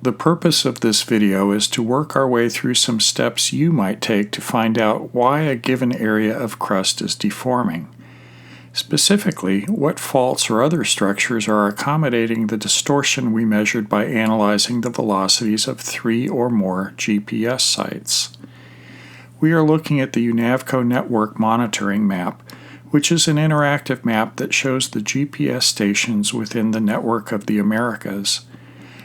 The purpose of this video is to work our way through some steps you might take to find out why a given area of crust is deforming. Specifically, what faults or other structures are accommodating the distortion we measured by analyzing the velocities of 3 or more GPS sites. We are looking at the UNAVCO Network Monitoring Map, which is an interactive map that shows the GPS stations within the network of the Americas.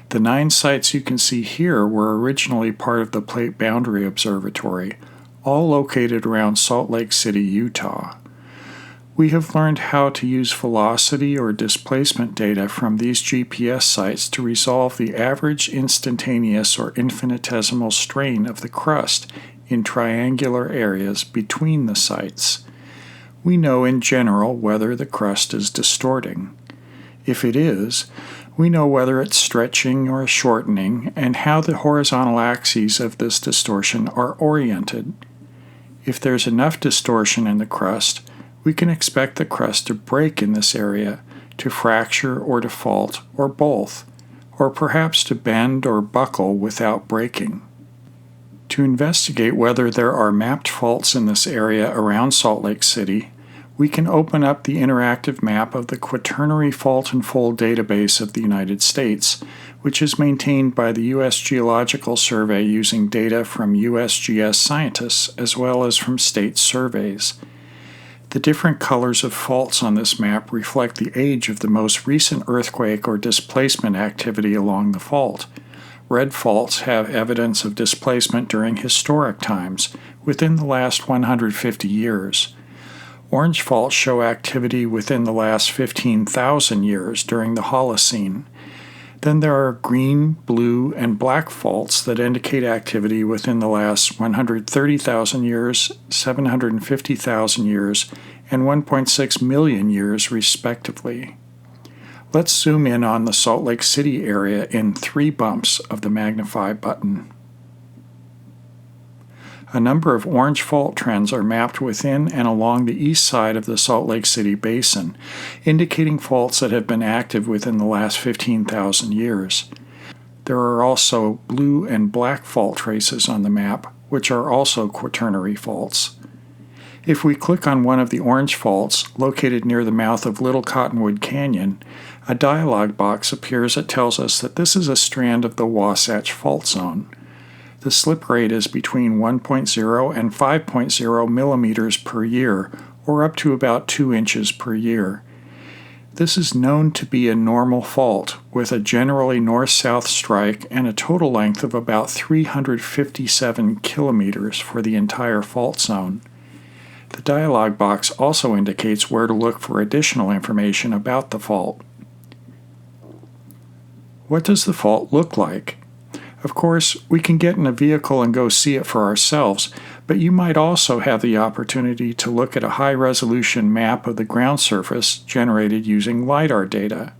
The 9 sites you can see here were originally part of the Plate Boundary Observatory, all located around Salt Lake City, Utah. We have learned how to use velocity or displacement data from these GPS sites to resolve the average instantaneous or infinitesimal strain of the crust in triangular areas between the sites. We know in general whether the crust is distorting. If it is, we know whether it's stretching or shortening and how the horizontal axes of this distortion are oriented. If there's enough distortion in the crust, we can expect the crust to break in this area, to fracture or to fault, or both, or perhaps to bend or buckle without breaking. To investigate whether there are mapped faults in this area around Salt Lake City, we can open up the interactive map of the Quaternary Fault and Fold database of the United States, which is maintained by the U.S. Geological Survey using data from U.S. geoscientists as well as from state surveys. The different colors of faults on this map reflect the age of the most recent earthquake or displacement activity along the fault. Red faults have evidence of displacement during historic times, within the last 150 years. Orange faults show activity within the last 15,000 years during the Holocene. Then there are green, blue, and black faults that indicate activity within the last 130,000 years, 750,000 years, and 1.6 million years, respectively. Let's zoom in on the Salt Lake City area in 3 bumps of the magnify button. A number of orange fault trends are mapped within and along the east side of the Salt Lake City Basin, indicating faults that have been active within the last 15,000 years. There are also blue and black fault traces on the map, which are also Quaternary faults. If we click on one of the orange faults, located near the mouth of Little Cottonwood Canyon, a dialog box appears that tells us that this is a strand of the Wasatch Fault Zone. The slip rate is between 1.0 and 5.0 millimeters per year, or up to about 2 inches per year. This is known to be a normal fault, with a generally north-south strike and a total length of about 357 kilometers for the entire fault zone. The dialog box also indicates where to look for additional information about the fault. What does the fault look like? Of course, we can get in a vehicle and go see it for ourselves, but you might also have the opportunity to look at a high-resolution map of the ground surface generated using LiDAR data.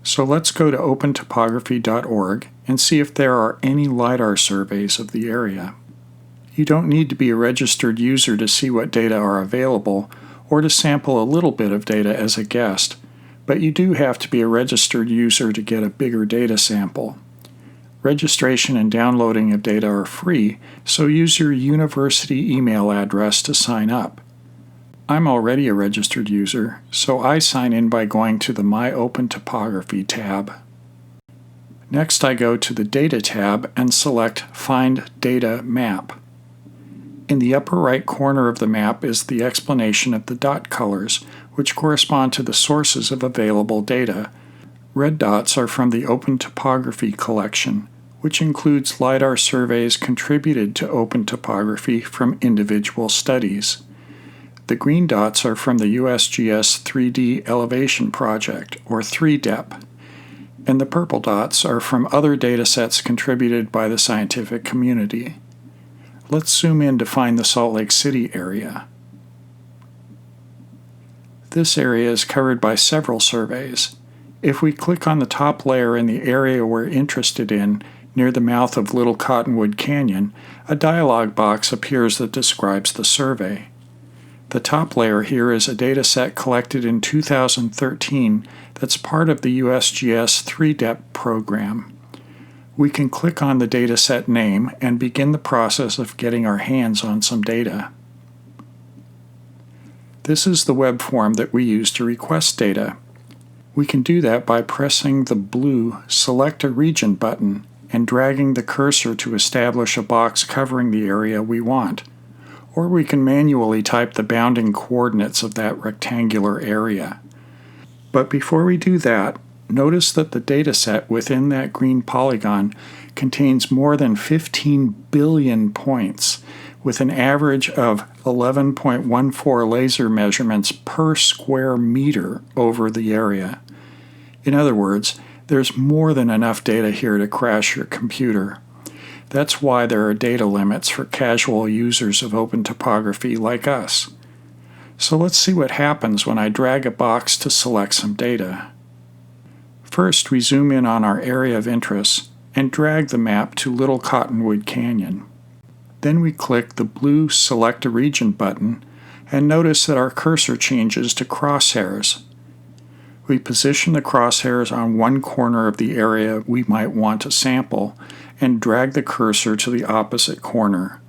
So let's go to opentopography.org and see if there are any LiDAR surveys of the area. You don't need to be a registered user to see what data are available, or to sample a little bit of data as a guest, but you do have to be a registered user to get a bigger data sample. Registration and downloading of data are free, so use your university email address to sign up. I'm already a registered user, so I sign in by going to the My Open Topography tab. Next, I go to the Data tab and select Find Data Map. In the upper right corner of the map is the explanation of the dot colors, which correspond to the sources of available data. Red dots are from the Open Topography collection, which includes LiDAR surveys contributed to Open Topography from individual studies. The green dots are from the USGS 3D Elevation Project, or 3DEP, and the purple dots are from other datasets contributed by the scientific community. Let's zoom in to find the Salt Lake City area. This area is covered by several surveys. If we click on the top layer in the area we're interested in, near the mouth of Little Cottonwood Canyon, a dialog box appears that describes the survey. The top layer here is a dataset collected in 2013 that's part of the USGS 3DEP program. we can click on the dataset name and begin the process of getting our hands on some data. This is the web form that we use to request data. We can do that by pressing the blue Select a Region button and dragging the cursor to establish a box covering the area we want. Or we can manually type the bounding coordinates of that rectangular area. But before we do that, notice that the dataset within that green polygon contains more than 15 billion points, with an average of 11.14 laser measurements per square meter over the area. In other words, there's more than enough data here to crash your computer. That's why there are data limits for casual users of open topography like us. So let's see what happens when I drag a box to select some data. First, we zoom in on our area of interest and drag the map to Little Cottonwood Canyon. Then we click the blue Select a Region button and notice that our cursor changes to crosshairs. We position the crosshairs on one corner of the area we might want to sample and drag the cursor to the opposite corner.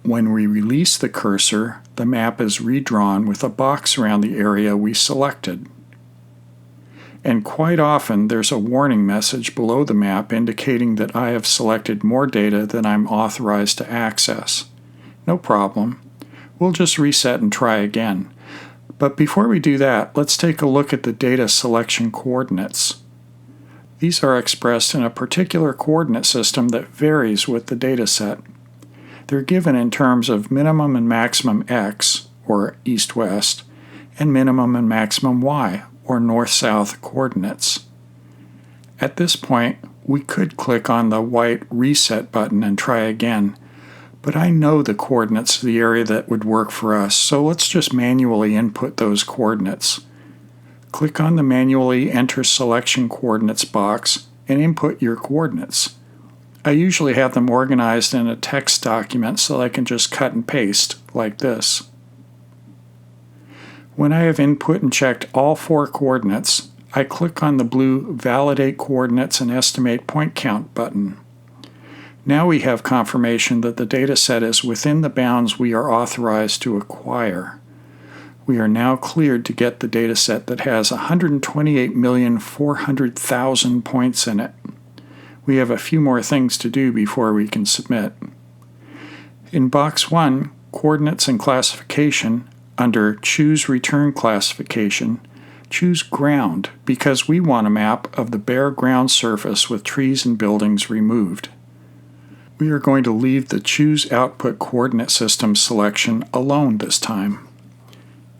When we release the cursor, the map is redrawn with a box around the area we selected. And quite often there's a warning message below the map indicating that I have selected more data than I'm authorized to access. No problem. We'll just reset and try again. But before we do that, let's take a look at the data selection coordinates. These are expressed in a particular coordinate system that varies with the dataset. They're given in terms of minimum and maximum x, or east-west, and minimum and maximum y, or north-south coordinates. At this point, we could click on the white Reset button and try again, but I know the coordinates of the area that would work for us, so let's just manually input those coordinates. Click on the Manually Enter Selection Coordinates box and input your coordinates. I usually have them organized in a text document so I can just cut and paste, like this. When I have input and checked all 4 coordinates, I click on the blue Validate Coordinates and Estimate Point Count button. Now we have confirmation that the dataset is within the bounds we are authorized to acquire. We are now cleared to get the dataset that has 128,400,000 points in it. We have a few more things to do before we can submit. In Box 1, Coordinates and Classification, under Choose Return Classification, choose Ground because we want a map of the bare ground surface with trees and buildings removed. We are going to leave the Choose Output Coordinate System selection alone this time.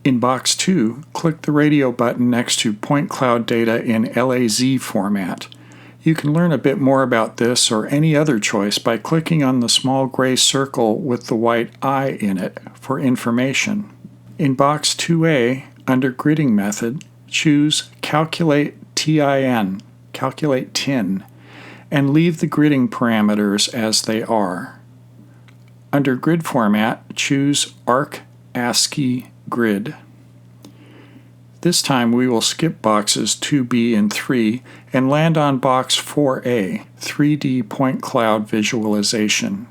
In Box 2, click the radio button next to Point Cloud Data in LAZ format. You can learn a bit more about this or any other choice by clicking on the small gray circle with the white I in it for information. In Box 2A, under Gridding Method, choose Calculate TIN, Calculate TIN, and leave the gridding parameters as they are. Under Grid Format, choose Arc ASCII Grid. This time we will skip boxes 2B and 3 and land on box 4A, 3D Point Cloud Visualization.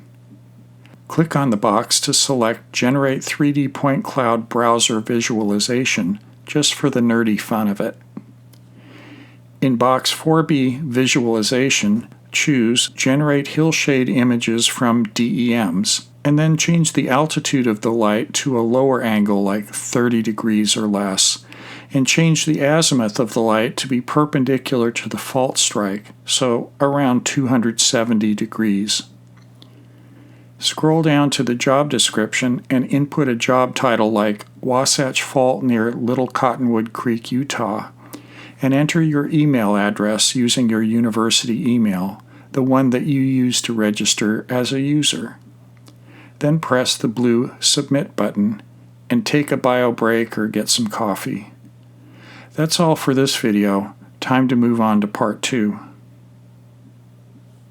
Click on the box to select Generate 3D Point Cloud Browser Visualization, just for the nerdy fun of it. In box 4B Visualization, choose Generate Hillshade Images from DEMs, and then change the altitude of the light to a lower angle like 30 degrees or less, and change the azimuth of the light to be perpendicular to the fault strike, so around 270 degrees. Scroll down to the job description and input a job title like Wasatch Fault near Little Cottonwood Creek, Utah, and enter your email address using your university email, the one that you use to register as a user. Then press the blue Submit button and take a bio break or get some coffee. That's all for this video. Time to move on to part 2.